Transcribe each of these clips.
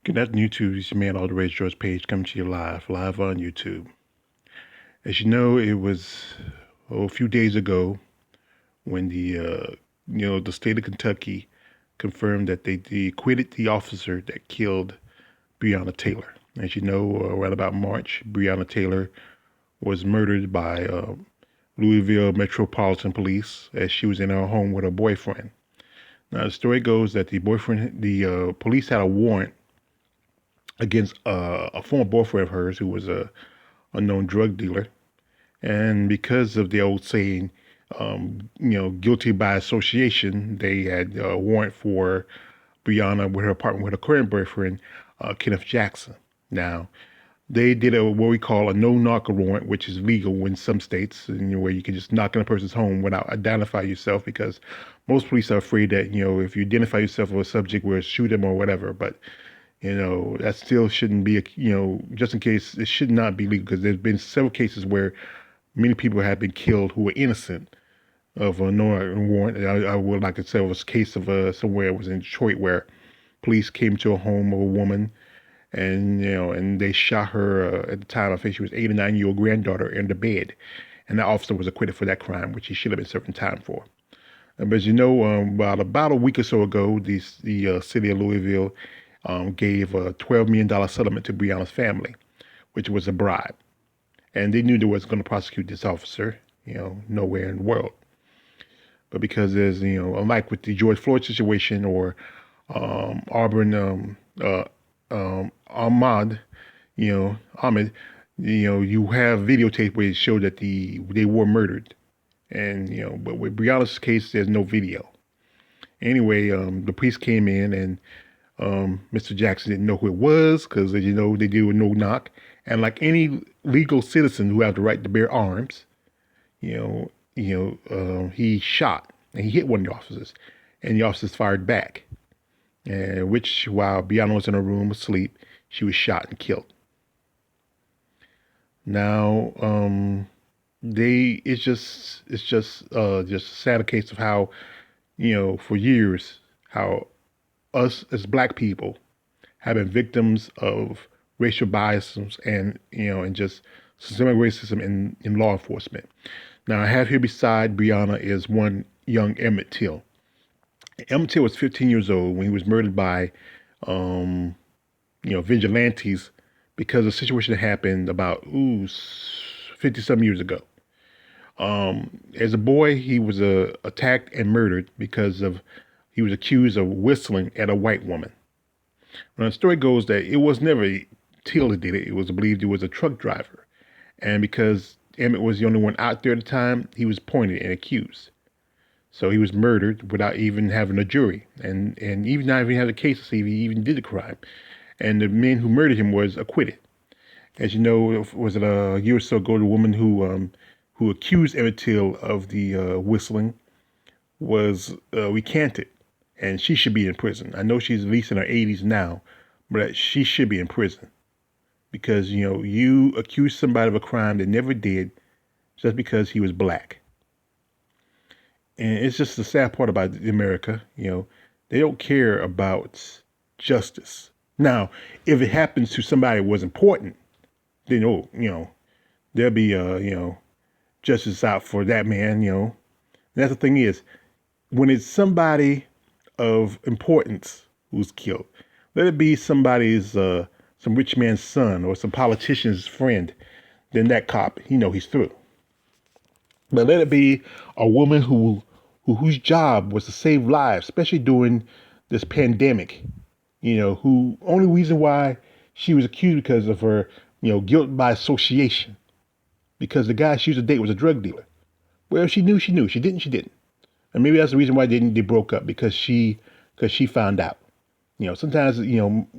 Good afternoon, YouTube. This is your man, All the Rage George Page, coming to you live on YouTube. As you know, it was a few days ago when the state of Kentucky confirmed that they acquitted the officer that killed Breonna Taylor. As you know, around about March, Breonna Taylor was murdered by Louisville Metropolitan Police as she was in her home with her boyfriend. Now, the story goes that the police had a warrant against a former boyfriend of hers who was a known drug dealer. And because of the old saying, guilty by association, they had a warrant for Breonna with her apartment with her current boyfriend, Kenneth Jackson. Now, they did what we call a no-knock warrant, which is legal in some states, where you can just knock on a person's home without identifying yourself, because most police are afraid that if you identify yourself with a subject, will shoot him or whatever. But that still shouldn't be just in case, it should not be legal, because there's been several cases where many people have been killed who were innocent of a no warrant. I would like to say it was a case of somewhere it was in Detroit where police came to a home of a woman, and they shot her at the time. I think she was 8 or 9 year old granddaughter in the bed, and the officer was acquitted for that crime, which he should have been serving time for. But as you know, about a week or so ago, the city of Louisville gave a $12 million settlement to Breonna's family, which was a bribe. And they knew they wasn't going to prosecute this officer, nowhere in the world. But because there's, unlike with the George Floyd situation or Auburn Ahmad, Ahmed, you have videotape where it showed that they were murdered. And, but with Breonna's case, there's no video. Anyway, the police came in, and Mr. Jackson didn't know who it was because, as you know, they do a no knock. And like any legal citizen who have the right to bear arms, he shot and he hit one of the officers, and the officers fired back. And which, while Breonna was in her room asleep, she was shot and killed. Now, it's just a sad case of how, for years, how us as black people have been victims of racial biases and just systemic racism in law enforcement. Now, I have here beside Breonna is one young Emmett Till. Emmett Till was 15 years old when he was murdered by, vigilantes because of a situation that happened about 50 some years ago. As a boy, he was attacked and murdered because he was accused of whistling at a white woman. Now, the story goes that it was never Till that did it. It was believed it was a truck driver. And because Emmett was the only one out there at the time, he was pointed and accused. So he was murdered without even having a jury, and even not even having a case to see if he even did the crime. And the man who murdered him was acquitted. As you know, was it a year or so ago, the woman who accused Emmett Till of the whistling was recanted, and she should be in prison. I know she's at least in her 80s now, but she should be in prison because you accuse somebody of a crime they never did just because he was black. And it's just the sad part about America, they don't care about justice. Now, if it happens to somebody who was important, then there'll be justice out for that man. And that's the thing is, when it's somebody of importance who's killed, let it be somebody's some rich man's son or some politician's friend, then that cop, he's through. But let it be a woman whose job was to save lives, especially during this pandemic. Who only reason why she was accused because of her, guilt by association. Because the guy she used to date was a drug dealer. Well, she knew. She knew. She didn't. She didn't. And maybe that's the reason why they broke up, because she found out. Sometimes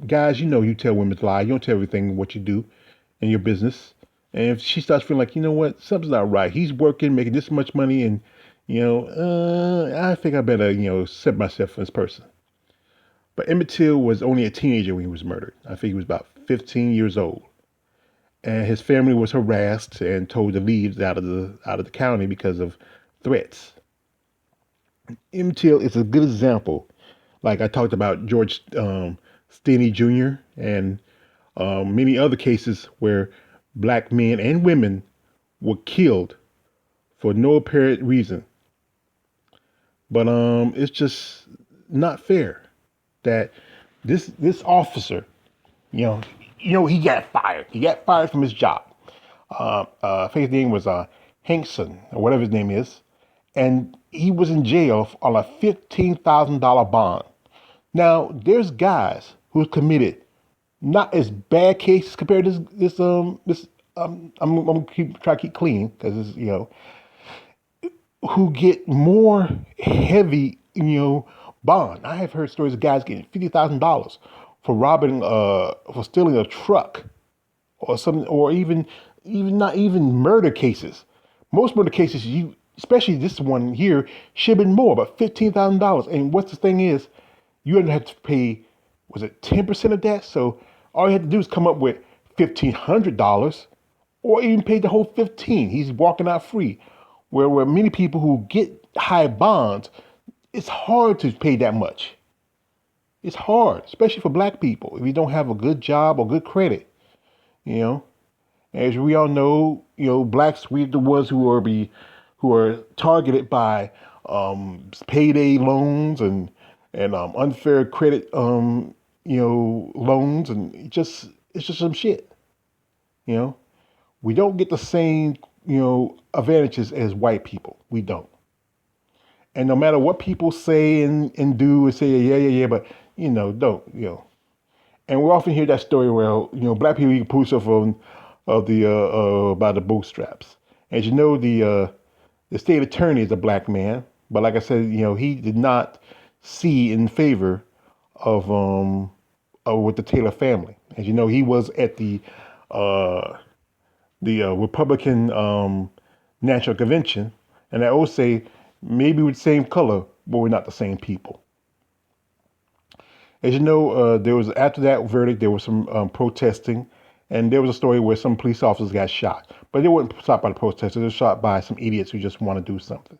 guys, you tell women to lie. You don't tell everything what you do in your business. And if she starts feeling like, what, something's not right. He's working, making this much money, and I think I better set myself for this person. But Emmett Till was only a teenager when he was murdered. I think he was about 15 years old, and his family was harassed and told to leave out of the county because of threats. Emmett Till is a good example. Like I talked about George Steny Jr. and many other cases where black men and women were killed for no apparent reason. But it's just not fair that this officer, you know, he got fired. He got fired from his job. I think his name was Hankson or whatever his name is, and he was in jail on a $15,000 bond. Now there's guys who committed not as bad cases compared to this. I'm gonna try to keep clean because it's who get more heavy bond. I have heard stories of guys getting $50,000 for robbing for stealing a truck or something, or even not even murder cases. Most murder cases, especially this one here, should have been more, but $15,000. And what the thing is, you would have to pay, was it 10% of that? So all you had to do is come up with $1,500, or even pay the whole 15. He's walking out free. Where many people who get high bonds, it's hard to pay that much. It's hard, especially for black people, if you don't have a good job or good credit. You know, as we all know, blacks, we're the ones who are targeted by payday loans and unfair credit loans, and it's just some shit. You know, we don't get the same advantages as white people. We don't. And no matter what people say and do and say, yeah, but don't. And we often hear that story where black people can pull yourself on of the by the bootstraps. As you know, the state attorney is a black man, but like I said, he did not see in favor of with the Taylor family. As you know, he was at the Republican National Convention, and I always say maybe we're the same color, but we're not the same people. As you know, there was after that verdict, there was some protesting, and there was a story where some police officers got shot, but they weren't shot by the protesters; they were shot by some idiots who just want to do something.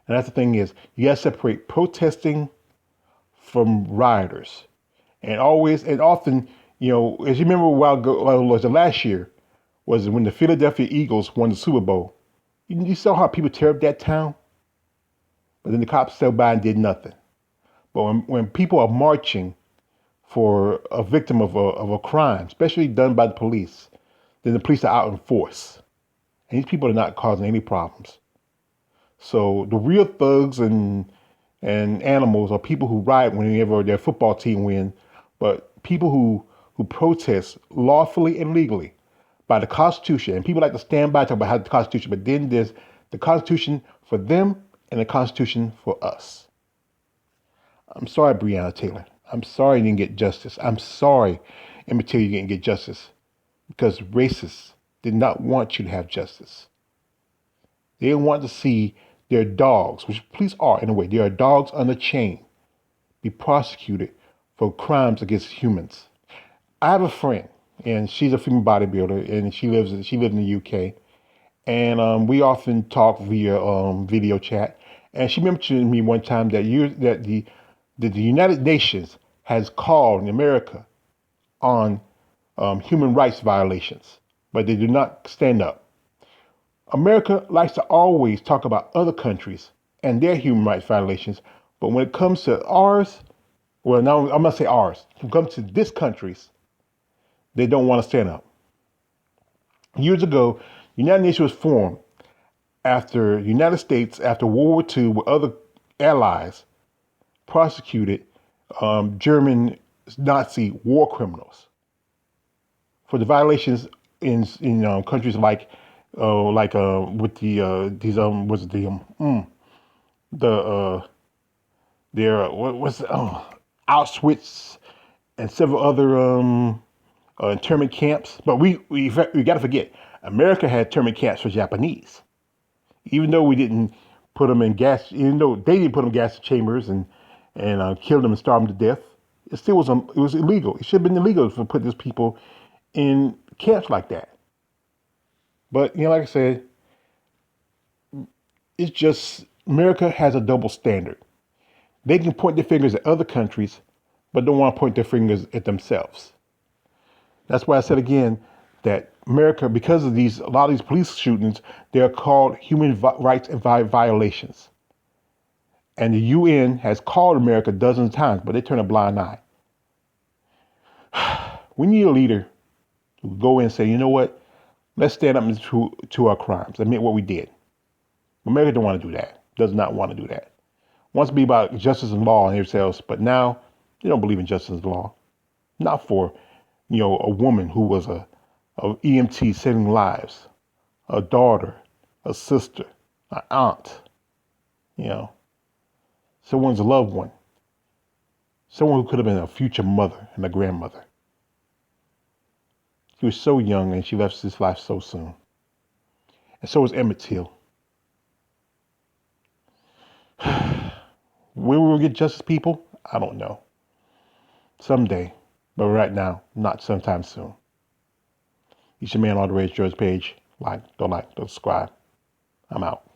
And that's the thing is, you got to separate protesting from rioters, and always and often, as you remember a while ago, was the last year, was when the Philadelphia Eagles won the Super Bowl. You saw how people tear up that town, but then the cops still by and did nothing. But when people are marching for a victim of a crime, especially done by the police, then the police are out in force. And these people are not causing any problems. So the real thugs and animals are people who riot whenever their football team win, but people who protest lawfully and legally by the Constitution. And people like to stand by and talk about how the Constitution, but then there's the Constitution for them and the Constitution for us. I'm sorry, Breonna Taylor. I'm sorry you didn't get justice. I'm sorry, Emmett Till, you didn't get justice because racists did not want you to have justice. They didn't want to see their dogs, which police are in a way, they are dogs on the chain, be prosecuted for crimes against humans. I have a friend, and she's a female bodybuilder, and she lives in the UK, and we often talk via video chat. And she mentioned to me one time that the United Nations has called in America on human rights violations, but they do not stand up. America likes to always talk about other countries and their human rights violations, but when it comes to ours, well, now I'm going to say ours, when it comes to this country's, they don't want to stand up. Years ago, the United Nations was formed after the United States, after World War II, with other allies, prosecuted German Nazi war criminals for the violations in countries like with the these was it their what was Auschwitz and several other internment camps. But we got to forget, America had internment camps for Japanese, even though we didn't put them in gas, even though they didn't put them in gas chambers and killed them and starved them to death. It still was it was illegal. It should have been illegal to put these people in camps like that. But like I said, it's just America has a double standard. They can point their fingers at other countries, but don't want to point their fingers at themselves. That's why I said again that America, because of a lot of these police shootings, they're called human rights violations. And the UN has called America dozens of times, but they turn a blind eye. We need a leader who go in and say, you know what? Let's stand up to our crimes, admit what we did. America don't want to do that. Does not want to do that. Wants to be about justice and law and everything else, but now they don't believe in justice and law. Not for, a woman who was a EMT saving lives, a daughter, a sister, an aunt, someone's loved one, someone who could have been a future mother and a grandmother. She was so young and she left this life so soon. And so was Emmett Till. When we will get justice, people? I don't know. Someday, but right now, not sometime soon. He's your man, all the rage, George Page. Don't subscribe. I'm out.